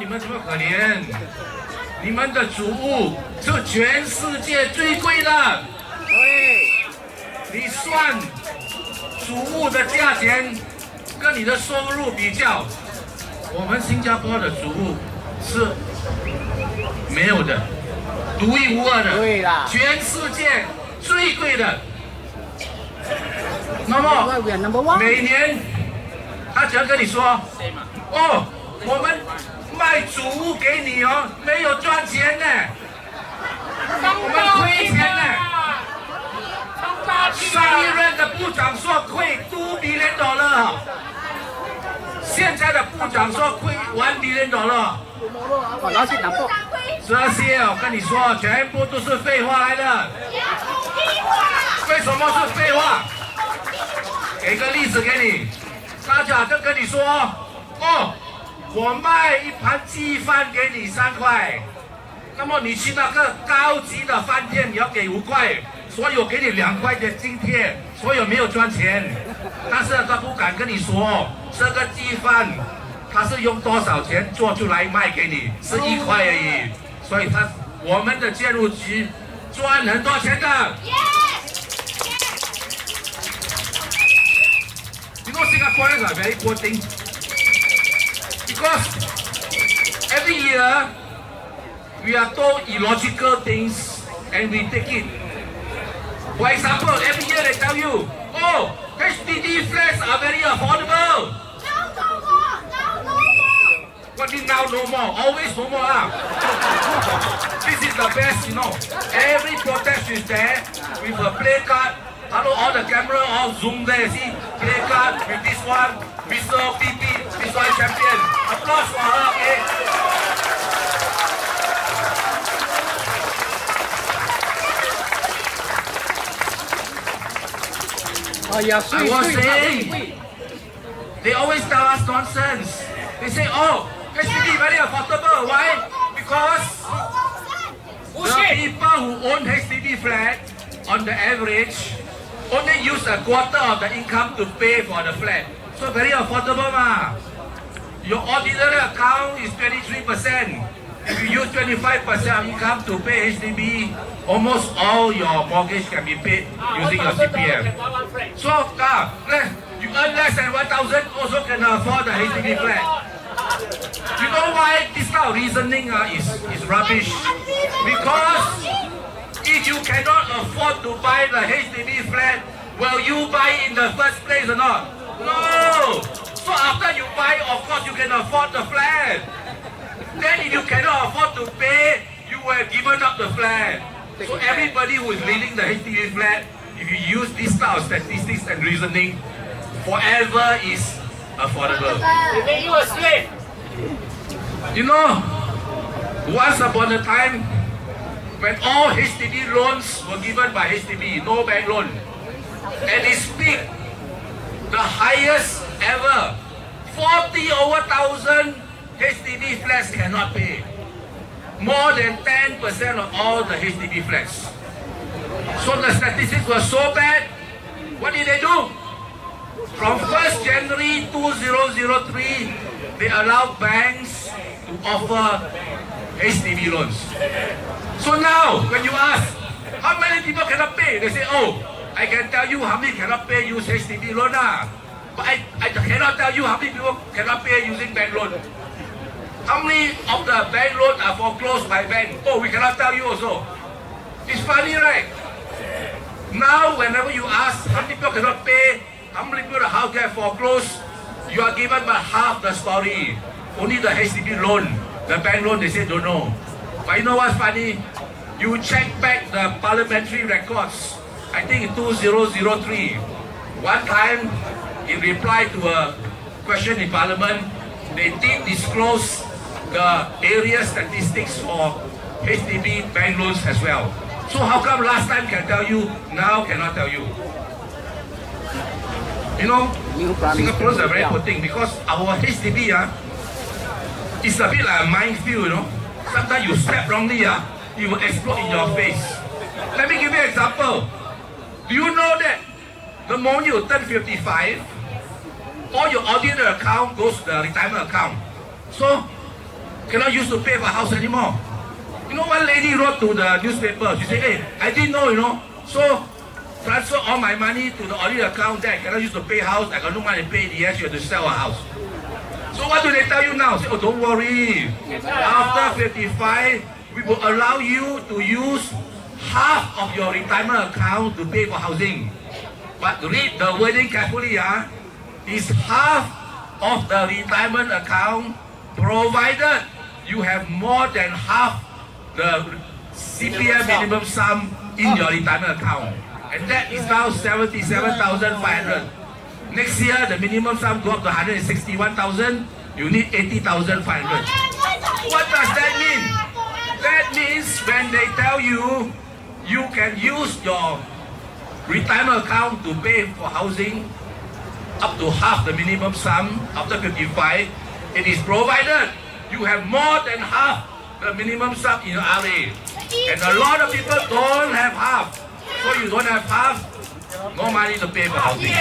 们这么可怜，你们的祖屋是全世界最贵的。对，你算祖屋的价钱跟你的收入比较，我们新加坡的祖屋是没有的，独一无二的，对啦，全世界最贵的。那么每年他只要跟你说，哦，我们卖祖屋给你哦，没有赚钱呢，我们亏钱呢。上一任的部长说亏2 billion dollar， 现在的部长说亏1 billion dollar。这些我跟你说，全部都是废话来的。为什么是废话？给个例子给你，大家就跟你说，哦，我卖一盘鸡饭给你3块，那么你去那个高级的饭店你要给5块。所有给你2块钱津贴，所有没有赚钱，但是他不敢跟你说这个鸡饭他是用多少钱做出来卖给你，是1块而已，所以我们的建筑局赚很多钱的。You know Singaporeans are very poor thing because every year we are told illogical things and we take it. For example, every year they tell you, oh, HDB flats are very affordable. Now no more. Now no more. What is now no more? Always no more lah. This is the best, you know. Every protest is there with a play card. Hello, all the camera all zoom there. See, play card with this one, Mr. PP, Miss World Champion. Applause for her, okay? I was saying, they always tell us nonsense. They say, oh, HDB very affordable. Why? Because the people who own HDB flat, on the average, only use a quarter of the income to pay for the flat. So very affordable ma. Your ordinary account is 23%. If you use 25% of income to pay HDB, almost all your mortgage can be paid using your CPF. So, you earn less than 1,000 also can afford the HDB flat. You know why this kind of reasoning is rubbish? Because if you cannot afford to buy the HDB flat, will you buy in the first place or not? No! So after you buy, of course you can afford the flat. Then if you cannot afford to pay, you will have given up the flat. So everybody who is leading the HDB flat, if you use this type of statistics and reasoning, forever is affordable. They make you a slave. You know, once upon a time, when all HDB loans were given by HDB, no bank loan, and its peak, the highest ever, 40,000 HDB flats cannot pay. More than 10% of all the HDB flats. So the statistics were so bad. What did they do? From 1st January 2003, they allowed banks to offer HDB loans. So now, when you ask, how many people cannot pay? They say, oh, I can tell you how many cannot pay use HDB loan. But I cannot tell you how many people cannot pay using bank loan. How many of the bank loans are foreclosed by bank? Oh, we cannot tell you also. It's funny, right? Now, whenever you ask how many people cannot pay, how many people the house get foreclosed, you are given but half the story. Only the HDB loan, the bank loan, they say don't know. But you know what's funny? You check back the parliamentary records. I think in 2003, one time, in reply to a question in parliament, they did disclose the area statistics for HDB bank loans as well. So how come last time can tell you, now cannot tell you? You know, Singaporeans are very poor thing because our HDB is a bit like a minefield, you know. Sometimes you step wrongly, it will explode in your face. Let me give you an example. Do you know that the moment you turn 55, all your ordinary account goes to the retirement account. So cannot use to pay for house anymore. You know, one lady wrote to the newspaper. She said, hey, I didn't know, so transfer all my money to the audit account that I cannot use to pay house. I got no money to pay the ERS. You have to sell a house. So what do they tell you now? Say, oh, don't worry. After 55, we will allow you to use half of your retirement account to pay for housing. But read the wording carefully, It's half of the retirement account provided you have more than half the CPF minimum sum in your retirement account. And that is now 77,500. Next year, the minimum sum go up to 161,000. You need 80,500. What does that mean? That means when they tell you, you can use your retirement account to pay for housing up to half the minimum sum after 55, it is provided you have more than half the minimum sum in your RA. And a lot of people don't have half. So you don't have half, no money to pay for housing.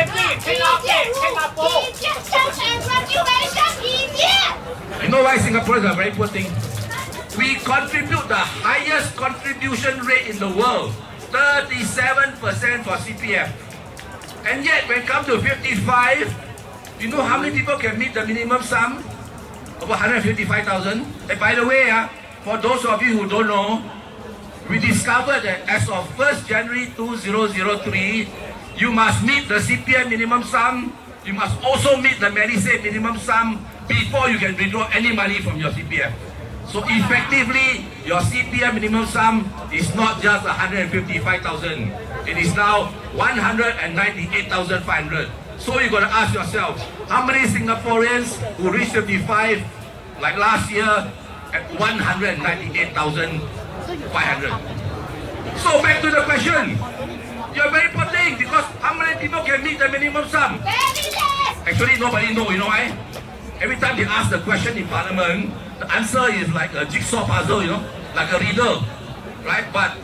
You know why Singaporeans are very poor thing? We contribute the highest contribution rate in the world, 37% for CPF. And yet when it comes to 55, you know how many people can meet the minimum sum? Over 155,000. And by the way, for those of you who don't know, we discovered that as of 1st January 2003, you must meet the CPF minimum sum. You must also meet the Medisave minimum sum before you can withdraw any money from your CPF. So effectively, your CPF minimum sum is not just 155,000. It is now 198,500. So you got to ask yourself, how many Singaporeans who reach 55, like last year, at 198,500? So back to the question. You're very poor thing because how many people can meet the minimum sum? Actually, nobody knows. You know why? Every time they ask the question in Parliament, the answer is like a jigsaw puzzle, like a riddle, right? But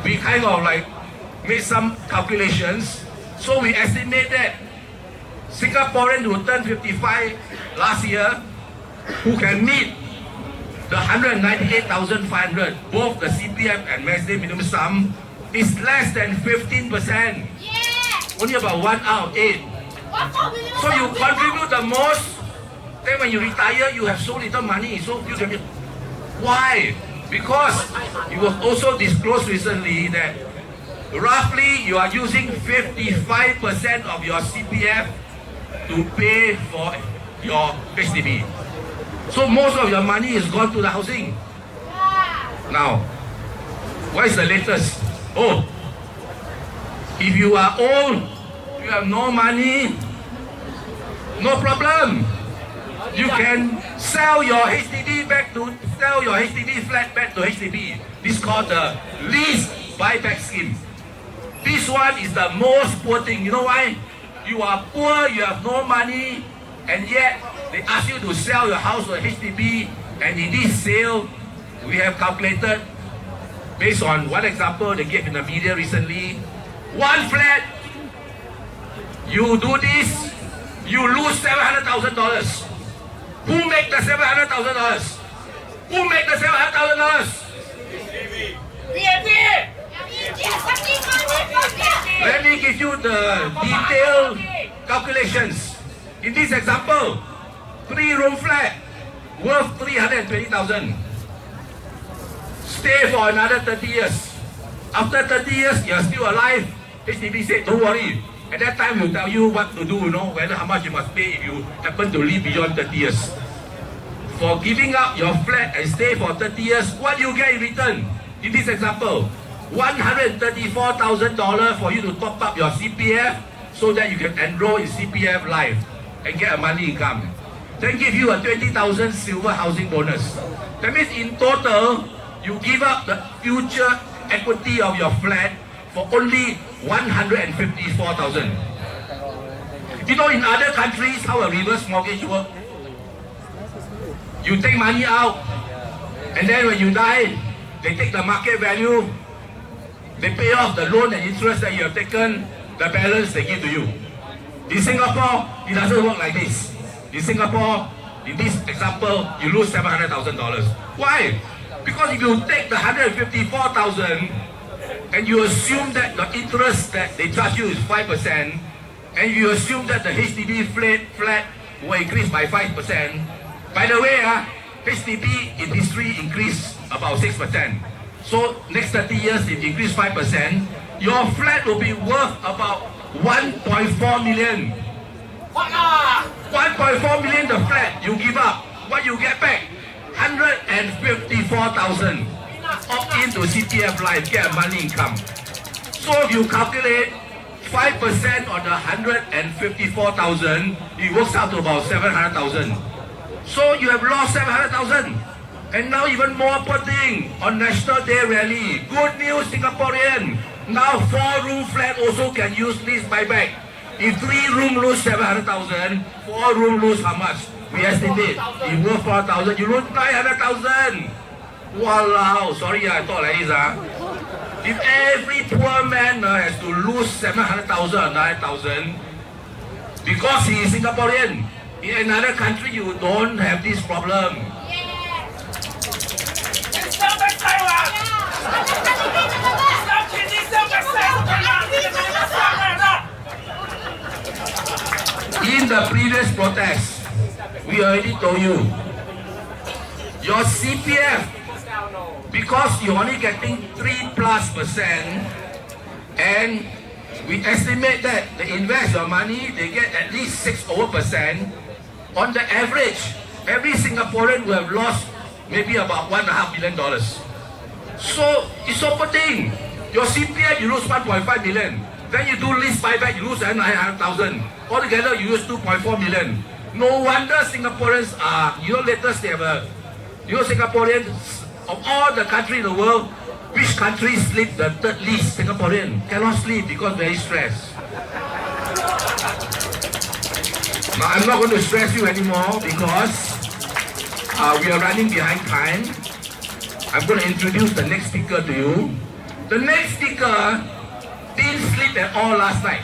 we kind of like made some calculations. So we estimate that Singaporeans who turned 55 last year, who can meet the 198,500, both the CPF and Medisave minimum sum, is less than 15%. Only about 1 out of 8. So you contribute the most. Then when you retire, you have so little money. So you can be, why? Because it was also disclosed recently that roughly you are using 55% of your CPF to pay for your HDB. So most of your money is gone to the housing. Now, what is the latest? Oh, if you are old, you have no money, no problem. You can sell your HDB flat back to HDB. This is called the lease buyback scheme. This one is the most poor thing. You know why? You are poor, you have no money, and yet they ask you to sell your house to HDB. And in this sale, we have calculated, based on one example they gave in the media recently, one flat, you do this, you lose $700,000. Who make the $700,000? Who make the $700,000? Let me give you the detailed calculations. In this example, 3-room flat worth 320,000. Stay for another 30 years. After 30 years, you are still alive. HDB said, don't worry. At that time, we'll tell you what to do, whether how much you must pay if you happen to live beyond 30 years. For giving up your flat and stay for 30 years, what you get in return? In this example, $134,000 for you to top up your CPF so that you can enroll in CPF Life and get a monthly income. Then give you a 20,000 silver housing bonus. That means in total, you give up the future equity of your flat for only 154,000. You know, in other countries, how a reverse mortgage works? You take money out, and then when you die, they take the market value, they pay off the loan and interest that you have taken, the balance they give to you. In Singapore, it doesn't work like this. In Singapore, In this example, you lose $700,000. Why? Because if you take the 154,000 and you assume that the interest that they charge you is 5%, and you assume that the HDB flat will increase by 5%. By the way, HDB in history increased about 6%. So next 30 years, if you increase 5%, your flat will be worth about 1.4 million. 1.4 million the flat you give up. What you get back? 154,000. Opt into CPF life, get a money income. So if you calculate 5% on the 154,000, it works out to about 700,000. So you have lost 700,000. And now even more thing on National Day rally. Good news, Singaporean. Now 4-room flat also can use lease buyback. If 3-room lose 700,000, 4-room lose how much? We estimate. If worth 4,000, you lose 900,000. Walao, sorry, I thought like this. If every poor man has to lose 700,000 or 9,000 because he is Singaporean, in another country you don't have this problem. In the previous protest, we already told you, your CPF, because you're only getting 3+%, and we estimate that they invest your money, they get at least 6%. On the average, every Singaporean will have lost maybe about $1.5 million. So it's a thing. Your CPF, you lose 1.5 million. Then you do lease buyback, you lose 900,000. Altogether, you lose 2.4 million. No wonder Singaporeans are, latest they have Singaporeans of all the countries in the world, which country sleep the third least? Singaporean cannot sleep because very stressed. Now I'm not going to stress you anymore because we are running behind time. I'm going to introduce the next speaker to you. The next speaker didn't sleep at all last night.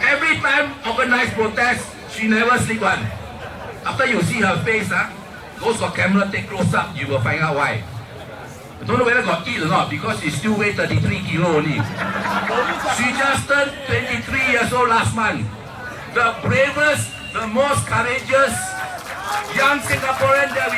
Every time organized protest, she never sleep one. After you see her face, those got camera take close up, you will find out why. I don't know whether got eat or not because she still weigh 33 kilo only. She just turned 23 years old last month. The bravest, the most courageous young Singaporean that we